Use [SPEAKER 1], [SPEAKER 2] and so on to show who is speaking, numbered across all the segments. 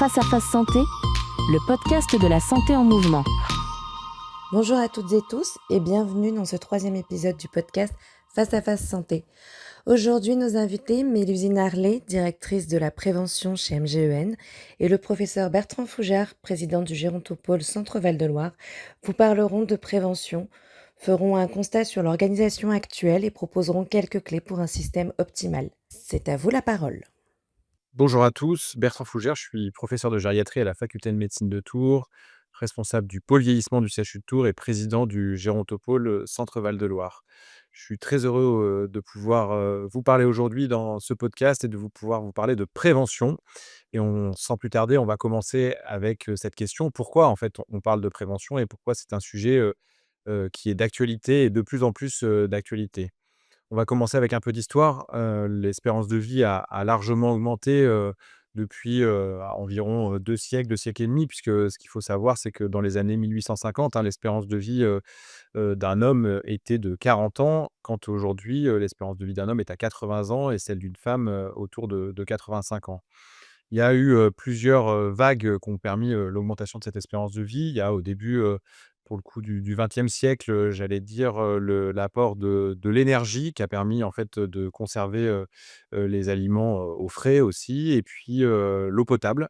[SPEAKER 1] Face à Face Santé, le podcast de la santé en mouvement.
[SPEAKER 2] Bonjour à toutes et tous et bienvenue dans ce 3e épisode du podcast Face à Face Santé. Aujourd'hui, nos invités, Mélusine Harlet, directrice de la prévention chez MGEN, et le professeur Bertrand Fougère, président du Gérontopôle Centre-Val de Loire, vous parleront de prévention, feront un constat sur l'organisation actuelle et proposeront quelques clés pour un système optimal. C'est à vous la parole.
[SPEAKER 3] Bonjour à tous, Bertrand Fougère, je suis professeur de gériatrie à la faculté de médecine de Tours, responsable du pôle vieillissement du CHU de Tours et président du Gérontopôle Centre-Val de Loire. Je suis très heureux de pouvoir vous parler aujourd'hui dans ce podcast et de pouvoir vous parler de prévention. Et sans plus tarder, on va commencer avec cette question. Pourquoi en fait on parle de prévention et pourquoi c'est un sujet qui est d'actualité et de plus en plus d'actualité? On va commencer avec un peu d'histoire. L'espérance de vie a largement augmenté, depuis, environ, 2 siècles, 2 siècles et demi, puisque ce qu'il faut savoir, c'est que dans les années 1850, l'espérance de vie, d'un homme, était de 40 ans, quand aujourd'hui, l'espérance de vie d'un homme est à 80 ans et celle d'une femme, autour de 85 ans. Il y a eu, plusieurs, vagues, qui ont permis, l'augmentation de cette espérance de vie. Il y a au début, pour le coup du XXe siècle, j'allais dire, l'apport de l'énergie qui a permis en fait, de conserver, les aliments, au frais aussi et puis, l'eau potable.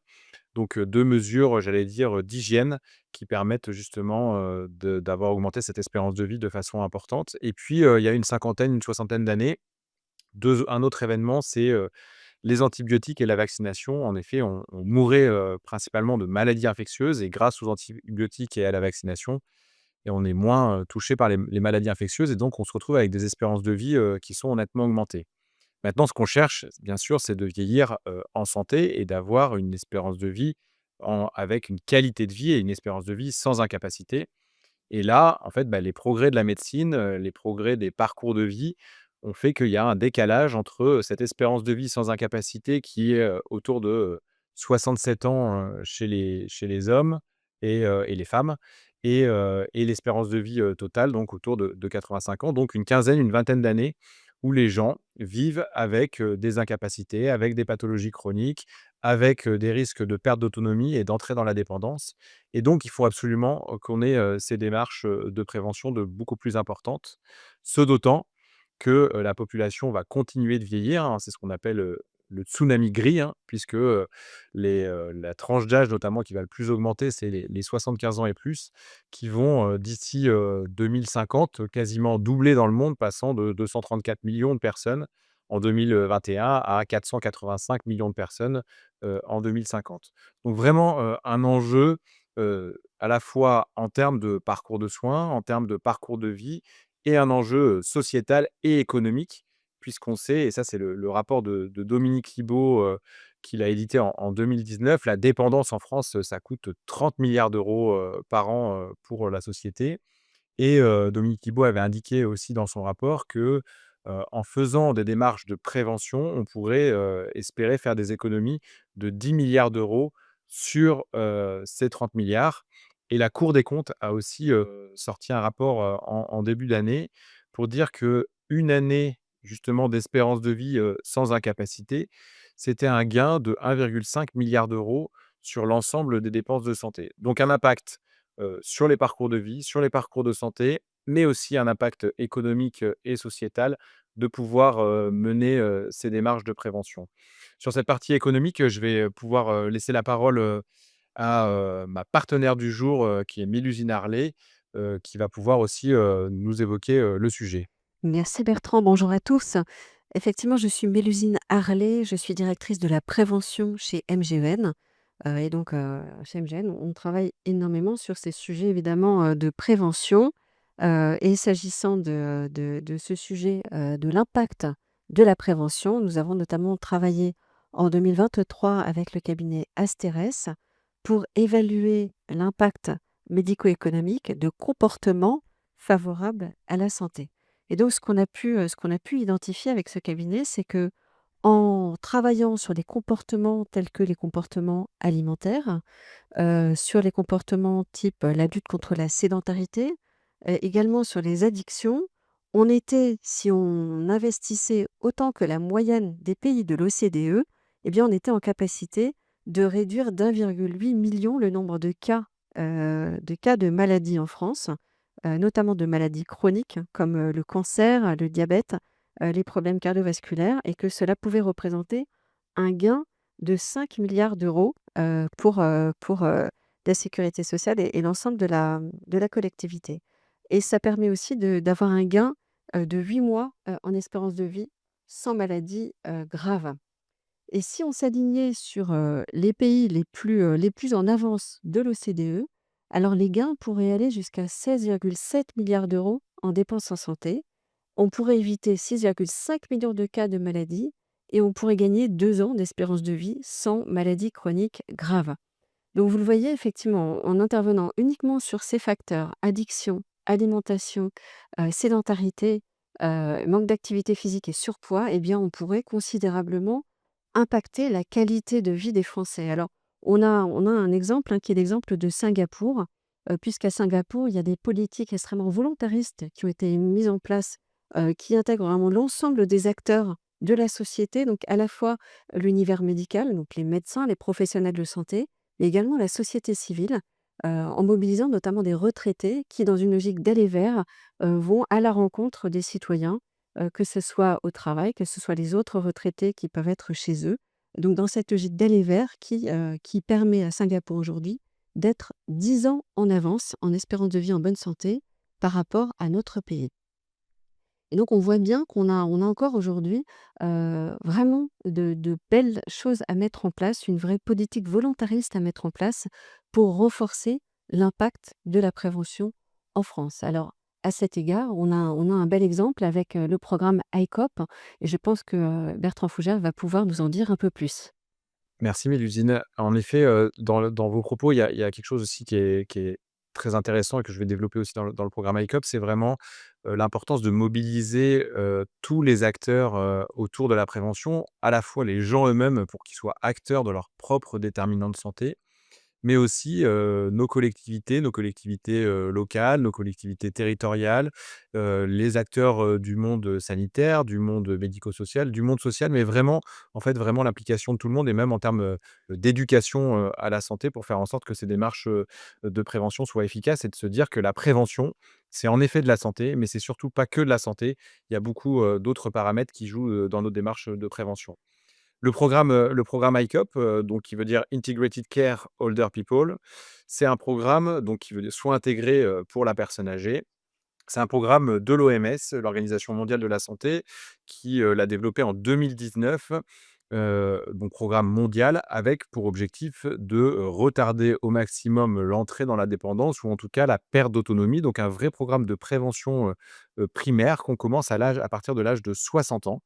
[SPEAKER 3] Donc, 2 mesures, j'allais dire, d'hygiène qui permettent justement, d'avoir augmenté cette espérance de vie de façon importante et puis, il y a une cinquantaine, une soixantaine d'années, un autre événement, c'est, les antibiotiques et la vaccination. En effet, on mourait, principalement de maladies infectieuses et grâce aux antibiotiques et à la vaccination et on est moins, touché par les maladies infectieuses et donc on se retrouve avec des espérances de vie, qui sont nettement augmentées. Maintenant, ce qu'on cherche, bien sûr, c'est de vieillir, en santé et d'avoir une espérance de vie avec une qualité de vie et une espérance de vie sans incapacité. Et là, en fait, les progrès de la médecine, les progrès des parcours de vie ont fait qu'il y a un décalage entre, cette espérance de vie sans incapacité qui est, autour de, 67 ans, chez les hommes et les femmes et l'espérance de vie, totale donc autour de 85 ans, donc une quinzaine, une vingtaine d'années où les gens vivent avec, des incapacités, avec des pathologies chroniques, avec, des risques de perte d'autonomie et d'entrée dans la dépendance. Et donc, il faut absolument, qu'on ait, ces démarches, de prévention de beaucoup plus importantes. Ce d'autant que, la population va continuer de vieillir, c'est ce qu'on appelle, le tsunami gris, puisque, la tranche d'âge notamment qui va le plus augmenter, c'est les 75 ans et plus, qui vont, d'ici, 2050, quasiment doubler dans le monde, passant de 234 millions de personnes en 2021 à 485 millions de personnes, en 2050. Donc vraiment, un enjeu, à la fois en termes de parcours de soins, en termes de parcours de vie et un enjeu, sociétal et économique, puisqu'on sait et ça c'est le rapport de Dominique Libaud, qu'il a édité en 2019, la dépendance en France, ça coûte 30 milliards d'euros par an, pour la société et Dominique Libaud avait indiqué aussi dans son rapport que, en faisant des démarches de prévention, on pourrait, espérer faire des économies de 10 milliards d'euros sur, ces 30 milliards. Et la Cour des comptes a aussi, sorti un rapport, en début d'année pour dire qu'une année justement d'espérance de vie, sans incapacité, c'était un gain de 1,5 milliard d'euros sur l'ensemble des dépenses de santé. Donc un impact sur les parcours de vie, sur les parcours de santé, mais aussi un impact économique, et sociétal de pouvoir, mener, ces démarches de prévention. Sur cette partie économique, je vais, pouvoir, laisser la parole, à, ma partenaire du jour, qui est Mélusine Harlet, qui va pouvoir aussi, nous évoquer, le sujet.
[SPEAKER 4] Merci Bertrand, bonjour à tous. Effectivement, je suis Mélusine Harlet, je suis directrice de la prévention chez MGEN. Et donc, chez MGEN, on travaille énormément sur ces sujets évidemment de prévention. Et s'agissant de ce sujet, de l'impact de la prévention, nous avons notamment travaillé en 2023 avec le cabinet Asterès pour évaluer l'impact médico-économique de comportements favorables à la santé. Et donc ce qu'on a pu identifier avec ce cabinet, c'est que en travaillant sur des comportements tels que les comportements alimentaires, sur les comportements type, la lutte contre la sédentarité, également sur les addictions, on était si on investissait autant que la moyenne des pays de l'OCDE, eh bien, on était en capacité de réduire d'1,8 million le nombre de cas de maladies en France, notamment de maladies chroniques comme, le cancer, le diabète, les problèmes cardiovasculaires et que cela pouvait représenter un gain de 5 milliards d'euros, pour la sécurité sociale et l'ensemble de la collectivité. Et ça permet aussi d'avoir un gain, de 8 mois, en espérance de vie sans maladie, grave. Et si on s'alignait sur, les pays les plus en avance de l'OCDE, alors les gains pourraient aller jusqu'à 16,7 milliards d'euros en dépenses en santé. On pourrait éviter 6,5 millions de cas de maladie et on pourrait gagner 2 ans d'espérance de vie sans maladie chronique grave. Donc vous le voyez effectivement, en intervenant uniquement sur ces facteurs, addiction, alimentation, sédentarité, manque d'activité physique et surpoids, eh bien on pourrait considérablement impacter la qualité de vie des Français. Alors on a un exemple, qui est l'exemple de Singapour, puisqu'à Singapour, il y a des politiques extrêmement volontaristes qui ont été mises en place, qui intègrent vraiment l'ensemble des acteurs de la société, donc à la fois l'univers médical, donc les médecins, les professionnels de santé, mais également la société civile, en mobilisant notamment des retraités qui, dans une logique d'aller vers, vont à la rencontre des citoyens, que ce soit au travail, que ce soit les autres retraités qui peuvent être chez eux. Donc dans cette logique d'aller vers qui permet à Singapour aujourd'hui d'être 10 ans en avance en espérance de vie en bonne santé par rapport à notre pays. Et donc on voit bien qu'on a encore aujourd'hui, vraiment de belles choses à mettre en place, une vraie politique volontariste à mettre en place pour renforcer l'impact de la prévention en France. Alors à cet égard, on a un bel exemple avec, le programme iCOP et je pense que, Bertrand Fougère va pouvoir nous en dire un peu plus.
[SPEAKER 3] Merci Mélusine. En effet, dans vos propos, il y a quelque chose aussi qui est très intéressant et que je vais développer aussi dans le programme iCOP, c'est vraiment, l'importance de mobiliser, tous les acteurs, autour de la prévention, à la fois les gens eux-mêmes pour qu'ils soient acteurs de leurs propres déterminants de santé, mais aussi, nos collectivités, locales, nos collectivités territoriales, les acteurs, du monde sanitaire, du monde médico-social, du monde social, mais vraiment, en fait, vraiment l'implication de tout le monde et même en termes, d'éducation, à la santé pour faire en sorte que ces démarches, de prévention soient efficaces et de se dire que la prévention, c'est en effet de la santé, mais c'est surtout pas que de la santé. Il y a beaucoup, d'autres paramètres qui jouent, dans nos démarches, de prévention. Le programme iCOP, donc qui veut dire Integrated Care Older People, c'est un programme donc qui veut dire soins intégrés, pour la personne âgée. C'est un programme de l'OMS, l'Organisation mondiale de la santé, qui, l'a développé en 2019, donc programme mondial avec pour objectif de, retarder au maximum l'entrée dans la dépendance ou en tout cas la perte d'autonomie. Donc un vrai programme de prévention, primaire qu'on commence à partir de l'âge de 60 ans.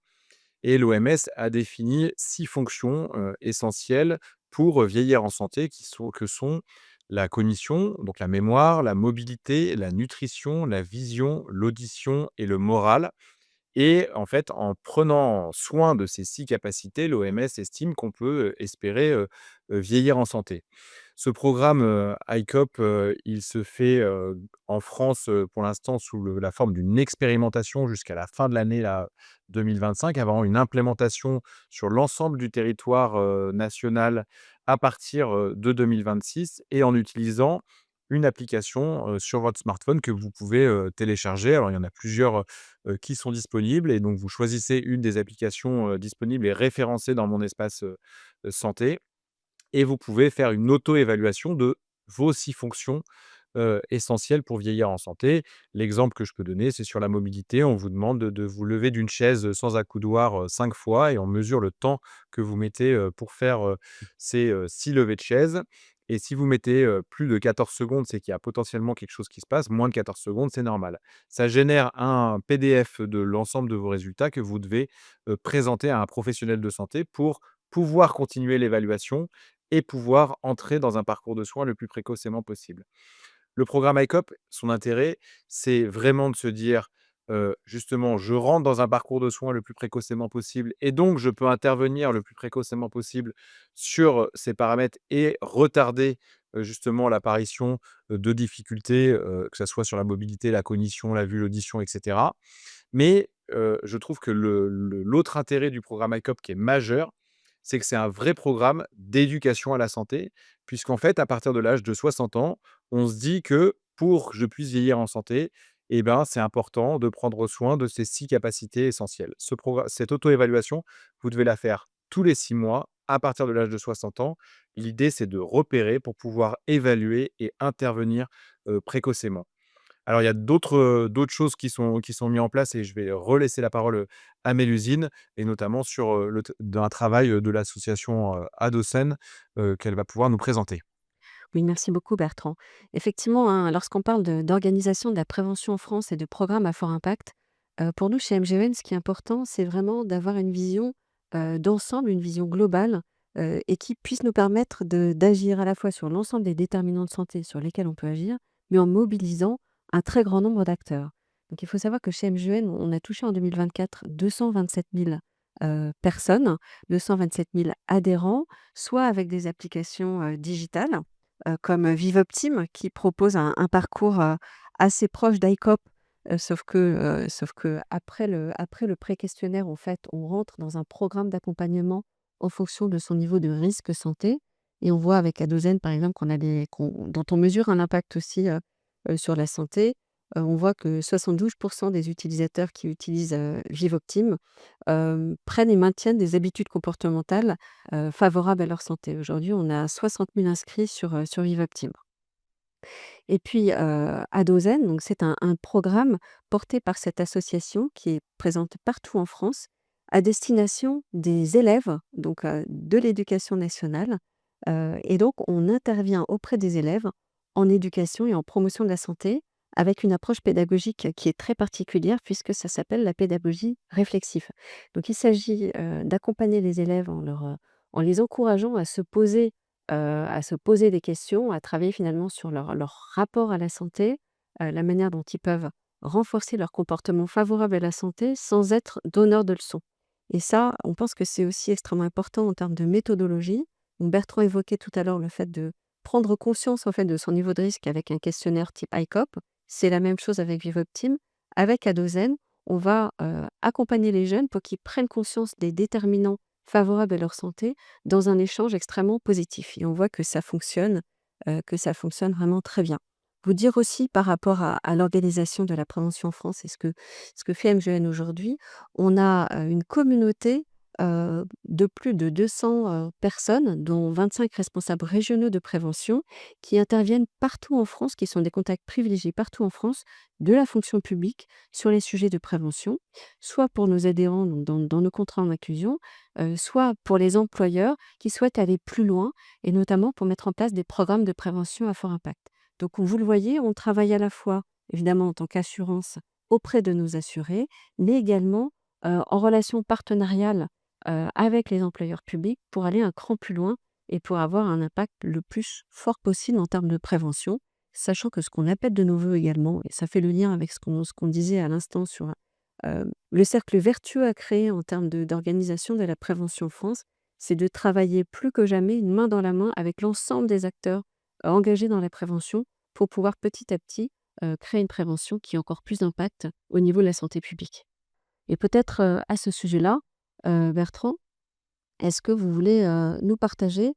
[SPEAKER 3] Et l'OMS a défini 6 fonctions, essentielles pour, vieillir en santé que sont la cognition, donc la mémoire, la mobilité, la nutrition, la vision, l'audition et le moral. Et en fait, en prenant soin de ces 6 capacités, l'OMS estime qu'on peut, espérer, vieillir en santé. Ce programme, iCOP, il se fait, en France, pour l'instant sous la forme d'une expérimentation jusqu'à la fin de l'année là, 2025, avant une implémentation sur l'ensemble du territoire, national à partir, de 2026 et en utilisant une application, sur votre smartphone que vous pouvez, télécharger. Alors il y en a plusieurs, qui sont disponibles et donc vous choisissez une des applications, disponibles et référencées dans mon espace, santé et vous pouvez faire une auto-évaluation de vos 6 fonctions, essentielles pour vieillir en santé. L'exemple que je peux donner, c'est sur la mobilité. On vous demande de vous lever d'une chaise, sans accoudoir, 5 fois et on mesure le temps que vous mettez, pour faire, ces, 6 levées de chaise et si vous mettez, plus de 14 secondes, c'est qu'il y a potentiellement quelque chose qui se passe. Moins de 14 secondes, c'est normal. Ça génère un PDF de l'ensemble de vos résultats que vous devez, présenter à un professionnel de santé pour pouvoir continuer l'évaluation et pouvoir entrer dans un parcours de soins le plus précocement possible. Le programme iCOP, son intérêt, c'est vraiment de se dire, justement: «Je rentre dans un parcours de soins le plus précocement possible et donc je peux intervenir le plus précocement possible sur, ces paramètres et retarder, justement l'apparition, de difficultés, que ça soit sur la mobilité, la cognition, la vue, l'audition et cetera». Mais, je trouve que l'autre intérêt du programme iCOP qui est majeur, c'est que c'est un vrai programme d'éducation à la santé, puisqu'en fait, à partir de l'âge de 60 ans, on se dit que pour que je puisse vieillir en santé, eh ben, c'est important de prendre soin de ces 6 capacités essentielles. Cette auto-évaluation, vous devez la faire tous les 6 mois à partir de l'âge de 60 ans. L'idée, c'est de repérer pour pouvoir évaluer et intervenir, précocement. Alors il y a d'autres choses qui sont mis en place et je vais relaisser la parole, à Mélusine et notamment sur, le t d'un travail, de l'association, Adosen, qu'elle va pouvoir nous présenter.
[SPEAKER 4] Oui, merci beaucoup Bertrand. Effectivement, hein, lorsqu'on parle d'organisation de la prévention en France et de programmes à fort impact, pour nous chez MGEN, ce qui est important, c'est vraiment d'avoir une vision d'ensemble, une vision globale et qui puisse nous permettre d'agir à la fois sur l'ensemble des déterminants de santé sur lesquels on peut agir, mais en mobilisant un très grand nombre d'acteurs. Donc il faut savoir que chez MGEN, on a touché en 2024 227 000 personnes, 227 000 adhérents, soit avec des applications digitales comme Vivoptim qui propose un parcours, assez proche d'ICOP, sauf que après le pré-questionnaire, en fait, on rentre dans un programme d'accompagnement en fonction de son niveau de risque santé et on voit avec Adozen, par exemple, dont on mesure un impact aussi, sur la santé. On voit que 72 des utilisateurs qui utilisent, Vivoptim, prennent et maintiennent des habitudes comportementales favorables à leur santé. Aujourd'hui, on a 60 000 inscrits sur Vivoptim. Et puis, Adozen, donc c'est un programme porté par cette association qui est présente partout en France, à destination des élèves, donc de l'éducation nationale. Et donc on intervient auprès des élèves en éducation et en promotion de la santé avec une approche pédagogique qui est très particulière puisque ça s'appelle la pédagogie réflexive. Donc il s'agit, d'accompagner les élèves en les encourageant à se poser des questions, à travailler finalement sur leur rapport à la santé, la manière dont ils peuvent renforcer leur comportement favorable à la santé sans être donneurs de leçons. Et ça, on pense que c'est aussi extrêmement important en termes de méthodologie. Donc Bertrand évoquait tout à l'heure le fait de prendre conscience en fait de son niveau de risque avec un questionnaire type ICOP. C'est la même chose avec Vivoptim. Avec Adozen, on va accompagner les jeunes pour qu'ils prennent conscience des déterminants favorables à leur santé dans un échange extrêmement positif et on voit que ça fonctionne vraiment très bien. Vous dire aussi par rapport à l'organisation de la prévention en France et ce que fait MGN aujourd'hui, on a, une communauté, de plus de 200, personnes, dont 25 responsables régionaux de prévention qui interviennent partout en France, qui sont des contacts privilégiés partout en France, de la fonction publique sur les sujets de prévention, soit pour nos adhérents donc dans nos contrats en inclusion, soit pour les employeurs qui souhaitent aller plus loin et notamment pour mettre en place des programmes de prévention à fort impact. Donc vous le voyez, on travaille à la fois, évidemment en tant qu'assurance auprès de nos assurés, mais également, en relation partenariale, avec les employeurs publics pour aller un cran plus loin et pour avoir un impact le plus fort possible en termes de prévention. Sachant que ce qu'on appelle de nos vœux également, et ça fait le lien avec ce qu'on disait à l'instant sur, le cercle vertueux à créer en termes d'organisation de la prévention en France, c'est de travailler plus que jamais une main dans la main avec l'ensemble des acteurs, engagés dans la prévention pour pouvoir petit à petit, créer une prévention qui a encore plus d'impact au niveau de la santé publique. Et peut-être, à ce sujet-là, Bertrand, est-ce que vous voulez, nous partager,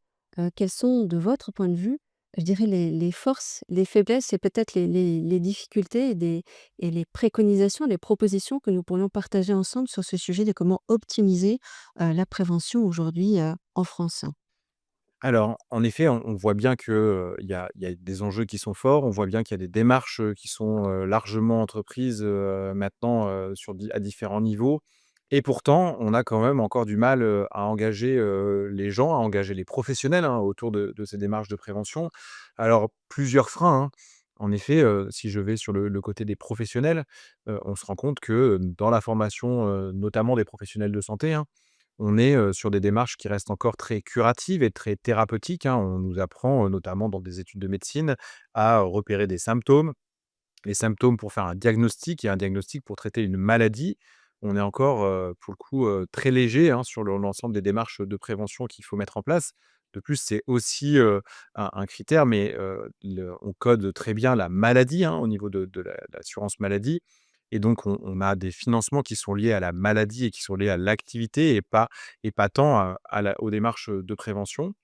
[SPEAKER 4] quelles sont de votre point de vue, je dirais les forces, les faiblesses et peut-être les difficultés et les préconisations, les propositions que nous pourrions partager ensemble sur ce sujet de comment optimiser, la prévention aujourd'hui, en France?
[SPEAKER 3] Alors, en effet, on voit bien que, il y a des enjeux qui sont forts. On voit bien qu'il y a des démarches, qui sont, largement entreprises, maintenant, à différents niveaux et pourtant, on a quand même encore du mal, à engager, les gens, à engager les professionnels, hein, autour de ces démarches de prévention. Alors, plusieurs freins, hein. En effet, si je vais sur le côté des professionnels, on se rend compte que, dans la formation, notamment des professionnels de santé, hein, on est, sur des démarches qui restent encore très curatives et très thérapeutiques, hein. On nous apprend, notamment dans des études de médecine, à repérer des symptômes. Les symptômes pour faire un diagnostic et un diagnostic pour traiter une maladie. On est encore, pour le coup, très léger, hein, sur l'ensemble des démarches de prévention qu'il faut mettre en place. De plus, c'est aussi, un critère, mais on code très bien la maladie, hein, au niveau de l'assurance maladie et donc on a des financements qui sont liés à la maladie et qui sont liés à l'activité et pas tant aux démarches, de prévention.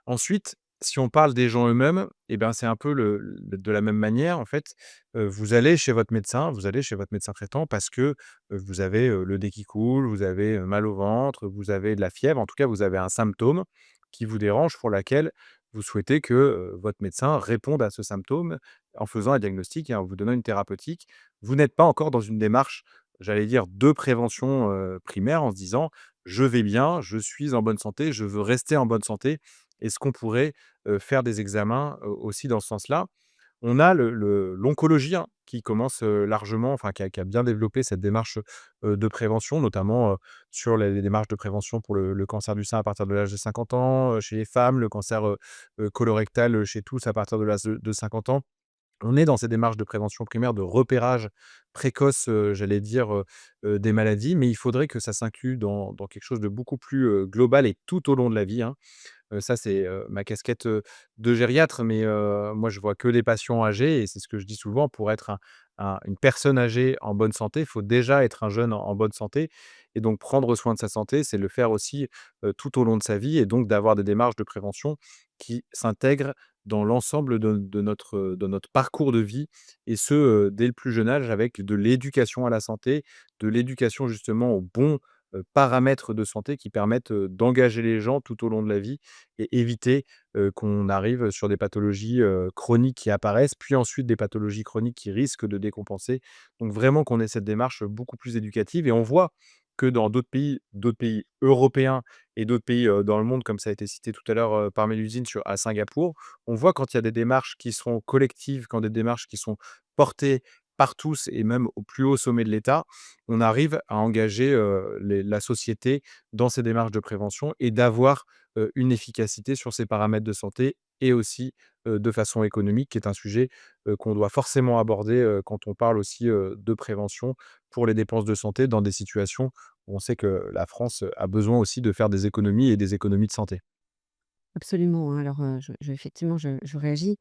[SPEAKER 3] Ensuite, si on parle des gens eux-mêmes, et ben, c'est un peu de la même manière, en fait, vous allez chez votre médecin traitant parce que, vous avez, le nez qui coule, vous avez, mal au ventre, vous avez de la fièvre, en tout cas, vous avez un symptôme qui vous dérange pour laquelle vous souhaitez que, votre médecin réponde à ce symptôme en faisant un diagnostic et en vous donnant une thérapeutique. Vous n'êtes pas encore dans une démarche, j'allais dire, de prévention, primaire en se disant: «Je vais bien, je suis en bonne santé, je veux rester en bonne santé». Est-ce qu'on pourrait, faire des examens, aussi dans ce sens-là? On a l'oncologie, hein, qui commence, largement, enfin qui a bien développé cette démarche, de prévention, notamment, sur les démarches de prévention pour le cancer du sein à partir de l'âge de 50 ans, chez les femmes, le cancer, colorectal, chez tous à partir de l'âge de 50 ans. On est dans ces démarches de prévention primaire, de repérage précoce, j'allais dire, des maladies, mais il faudrait que ça s'inclue dans quelque chose de beaucoup plus, global et tout au long de la vie, hein. Ça, c'est, ma casquette, de gériatre, mais moi, je vois que des patients âgés et c'est ce que je dis souvent, pour être une personne âgée en bonne santé, il faut déjà être un jeune en bonne santé et donc prendre soin de sa santé, c'est le faire aussi, tout au long de sa vie et donc d'avoir des démarches de prévention qui s'intègrent dans l'ensemble de notre parcours de vie et ce, dès le plus jeune âge avec de l'éducation à la santé, de l'éducation justement aux bons, paramètres de santé qui permettent, d'engager les gens tout au long de la vie et éviter, qu'on arrive sur des pathologies, chroniques qui apparaissent, puis ensuite des pathologies chroniques qui risquent de décompenser. Donc vraiment qu'on ait cette démarche beaucoup plus éducative et on voit que dans d'autres pays européens et d'autres pays, dans le monde, comme ça a été cité tout à l'heure, par Mélusine à Singapour, on voit quand il y a des démarches qui sont collectives, quand des démarches qui sont portées par tous et même au plus haut sommet de l'État, on arrive à engager, la société dans ces démarches de prévention et d'avoir, une efficacité sur ces paramètres de santé et aussi, de façon économique, qui est un sujet, qu'on doit forcément aborder, quand on parle aussi, de prévention pour les dépenses de santé dans des situations où on sait que la France, a besoin aussi de faire des économies et des économies de santé.
[SPEAKER 4] Absolument, hein. Alors, effectivement, je réagis.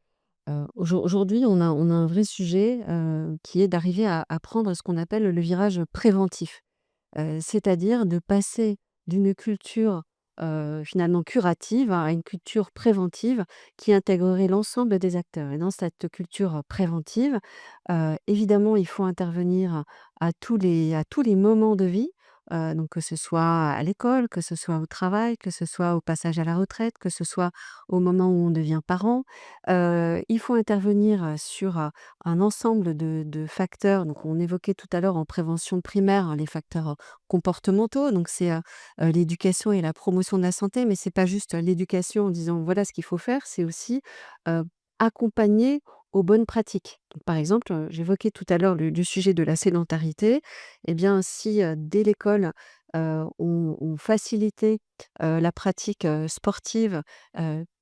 [SPEAKER 4] Aujourd'hui, on a un vrai sujet, qui est d'arriver à prendre ce qu'on appelle le virage préventif. C'est-à-dire de passer d'une culture, finalement curative à une culture préventive qui intégrerait l'ensemble des acteurs et dans cette culture préventive, évidemment, il faut intervenir à tous les moments de vie, donc que ce soit à l'école, que ce soit au travail, que ce soit au passage à la retraite, que ce soit au moment où on devient parent. Il faut intervenir, sur, un ensemble de facteurs. Donc on évoquait tout à l'heure en prévention primaire, hein, les facteurs comportementaux. Donc c'est, l'éducation et la promotion de la santé, mais c'est pas juste l'éducation en disant: «Voilà ce qu'il faut faire», c'est aussi, heu, accompagner aux bonnes pratiques. Donc par exemple, j'évoquais tout à l'heure le sujet de la sédentarité. Eh bien si, dès l'école, on facilitait, la pratique, sportive,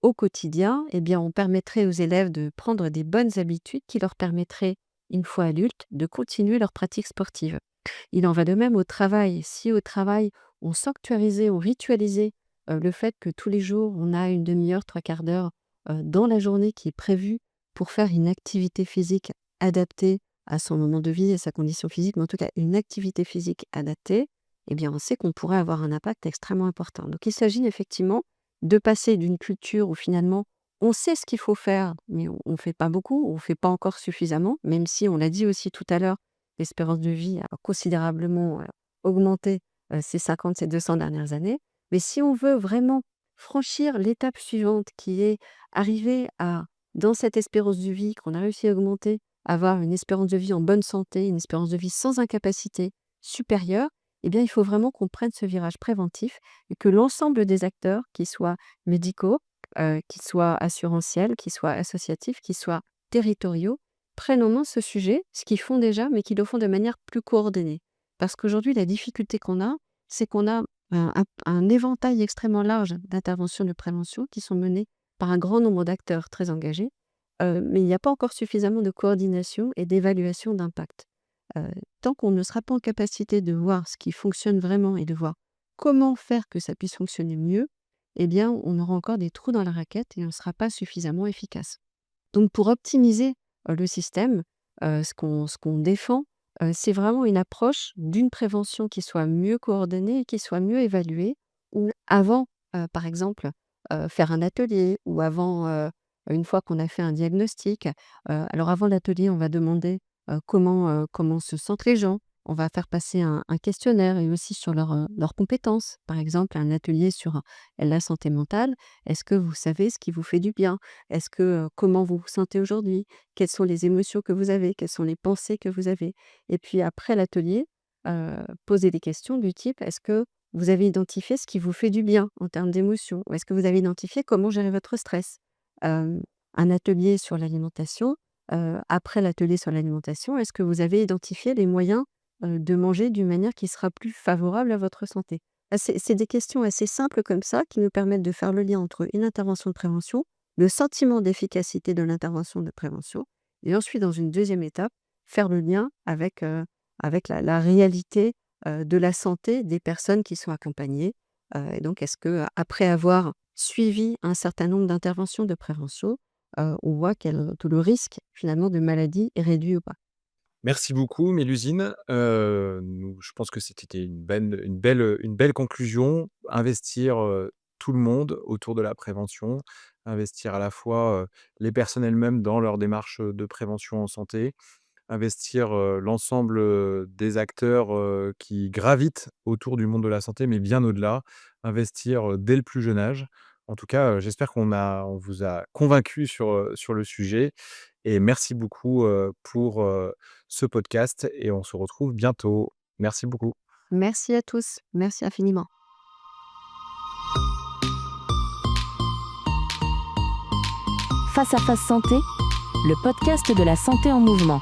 [SPEAKER 4] au quotidien, eh bien on permettrait aux élèves de prendre des bonnes habitudes qui leur permettraient, une fois adultes, de continuer leur pratique sportive. Il en va de même au travail. Si au travail, on sanctuarisait, on ritualisait, le fait que tous les jours, on a une demi heure, trois quarts d'heure, dans la journée qui est prévue pour faire une activité physique adaptée à son moment de vie et sa condition physique, mais en tout cas une activité physique adaptée, eh bien on sait qu'on pourrait avoir un impact extrêmement important. Donc il s'agit effectivement de passer d'une culture où finalement on sait ce qu'il faut faire, mais on ne fait pas beaucoup, on ne fait pas encore suffisamment, même si on l'a dit aussi tout à l'heure, l'espérance de vie a considérablement, augmenté, ces 50, ces 200 dernières années. Mais si on veut vraiment franchir l'étape suivante qui est arriver à, dans cette espérance de vie qu'on a réussi à augmenter, avoir une espérance de vie en bonne santé, une espérance de vie sans incapacité supérieure, eh bien, il faut vraiment qu'on prenne ce virage préventif et que l'ensemble des acteurs, qu'ils soient médicaux, qu'ils soient assurantiels, qu'ils soient associatifs, qu'ils soient territoriaux, prennent en main ce sujet, ce qu'ils font déjà, mais qu'ils le font de manière plus coordonnée. Parce qu'aujourd'hui, la difficulté qu'on a, c'est qu'on a un éventail extrêmement large d'interventions de prévention qui sont menées par un grand nombre d'acteurs très engagés, mais il n'y a pas encore suffisamment de coordination et d'évaluation d'impact. Heu, Tant qu'on ne sera pas en capacité de voir ce qui fonctionne vraiment et de voir comment faire que ça puisse fonctionner mieux, eh bien, on aura encore des trous dans la raquette et on ne sera pas suffisamment efficace. Donc pour optimiser, le système, ce qu'on défend, c'est vraiment une approche d'une prévention qui soit mieux coordonnée et qui soit mieux évaluée, où avant, par exemple, faire un atelier ou avant, une fois qu'on a fait un diagnostic, alors avant l'atelier, on va demander, comment se sentent les gens. On va faire passer un questionnaire et aussi sur leurs compétences. Par exemple, un atelier sur, la santé mentale. Est-ce que vous savez ce qui vous fait du bien? Est-ce que, comment vous vous sentez aujourd'hui? Quelles sont les émotions que vous avez? Quelles sont les pensées que vous avez? Et puis après l'atelier, poser des questions du type: «Est-ce que vous avez identifié ce qui vous fait du bien en termes d'émotions? Ou est-ce que vous avez identifié comment gérer votre stress?» Hem, un atelier sur l'alimentation, après l'atelier sur l'alimentation, est-ce que vous avez identifié les moyens, de manger d'une manière qui sera plus favorable à votre santé? C'est des questions assez simples comme ça qui nous permettent de faire le lien entre une intervention de prévention, le sentiment d'efficacité de l'intervention de prévention et ensuite dans une deuxième étape, faire le lien avec la réalité, de la santé des personnes qui sont accompagnées. Et donc est-ce que, après avoir suivi un certain nombre d'interventions de prévention, on voit que le risque finalement de maladie est réduit ou pas?
[SPEAKER 3] Merci beaucoup Mélusine. Je pense que c'était une belle conclusion. Investir, tout le monde autour de la prévention, investir à la fois, les personnes elles-mêmes dans leur démarche, de prévention en santé, investir, l'ensemble, des acteurs, qui gravitent autour du monde de la santé, mais bien au-delà. Investir, dès le plus jeune âge. En tout cas, j'espère on vous a convaincu sur le sujet et merci beaucoup, pour, ce podcast et on se retrouve bientôt. Merci beaucoup.
[SPEAKER 4] Merci à tous, merci infiniment.
[SPEAKER 1] Face à face santé, le podcast de la santé en mouvement.